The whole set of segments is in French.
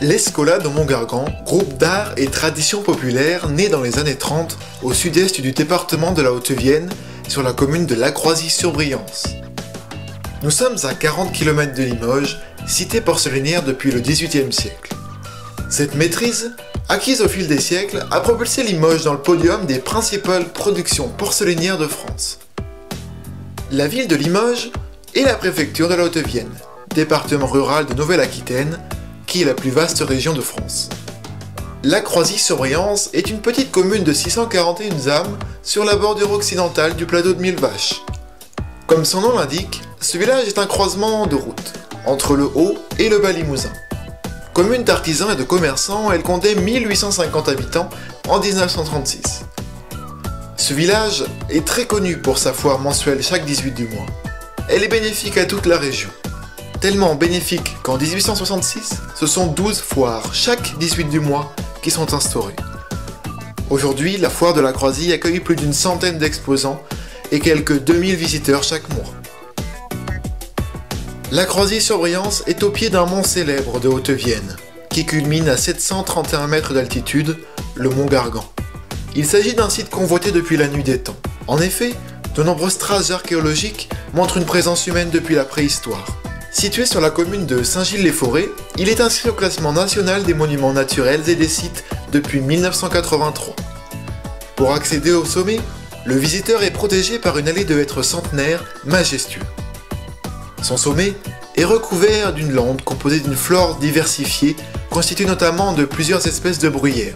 L'Escolade au Mont-Gargan, groupe d'art et tradition populaire né dans les années 30 au sud-est du département de la Haute-Vienne, sur la commune de Lacroizy-sur-Briance. Nous sommes à 40 km de Limoges, cité porcelainière depuis le XVIIIe siècle. Cette maîtrise, acquise au fil des siècles, a propulsé Limoges dans le podium des principales productions porcelainières de France. La ville de Limoges est la préfecture de la Haute-Vienne, département rural de Nouvelle-Aquitaine, qui est la plus vaste région de France. Lacroizy-sur-Briance est une petite commune de 641 âmes sur la bordure occidentale du plateau de Millevaches. Comme son nom l'indique, ce village est un croisement de routes, entre le Haut et le Bas Limousin. Commune d'artisans et de commerçants, elle comptait 1850 habitants en 1936. Ce village est très connu pour sa foire mensuelle chaque 18 du mois. Elle est bénéfique à toute la région. Tellement bénéfique qu'en 1866, ce sont 12 foires chaque 18 du mois qui sont instaurées. Aujourd'hui, la foire de Lacroizy accueille plus d'une centaine d'exposants et quelques 2000 visiteurs chaque mois. Lacroizy-sur-Briance est au pied d'un mont célèbre de Haute-Vienne, qui culmine à 731 mètres d'altitude, le mont Gargan. Il s'agit d'un site convoité depuis la nuit des temps. En effet, de nombreuses traces archéologiques montrent une présence humaine depuis la préhistoire. Situé sur la commune de Saint-Gilles-les-Forêts, il est inscrit au classement national des monuments naturels et des sites depuis 1983. Pour accéder au sommet, le visiteur est protégé par une allée de hêtres centenaires majestueux. Son sommet est recouvert d'une lande composée d'une flore diversifiée, constituée notamment de plusieurs espèces de bruyères.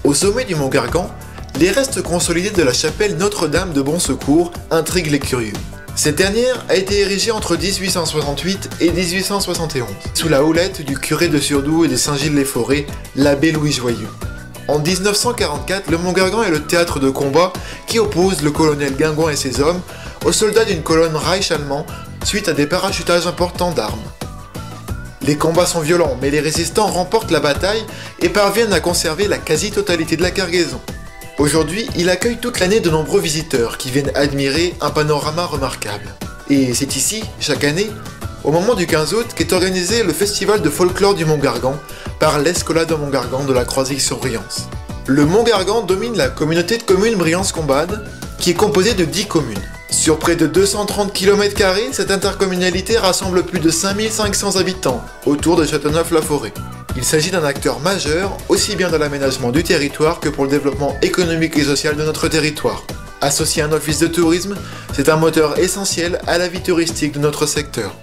Au sommet du mont Gargan, les restes consolidés de la chapelle Notre-Dame de Bon Secours intriguent les curieux. Cette dernière a été érigée entre 1868 et 1871, sous la houlette du curé de Surdoux et de Saint-Gilles-les-Forêts, l'abbé Louis Joyeux. En 1944, le Mont Gargan est le théâtre de combat qui oppose le colonel Guingouin et ses hommes aux soldats d'une colonne Reich allemand suite à des parachutages importants d'armes. Les combats sont violents, mais les résistants remportent la bataille et parviennent à conserver la quasi-totalité de la cargaison. Aujourd'hui, il accueille toute l'année de nombreux visiteurs qui viennent admirer un panorama remarquable. Et c'est ici, chaque année, au moment du 15 août, qu'est organisé le festival de folklore du Mont Gargan par l'Escolade au Mont Gargan de Lacroizy-sur-Briance. Le Mont Gargan domine la communauté de communes Briance-Combade, qui est composée de 10 communes. Sur près de 230 km², cette intercommunalité rassemble plus de 5500 habitants autour de Châteauneuf-la-Forêt. Il s'agit d'un acteur majeur, aussi bien dans l'aménagement du territoire que pour le développement économique et social de notre territoire. Associé à un office de tourisme, c'est un moteur essentiel à la vie touristique de notre secteur.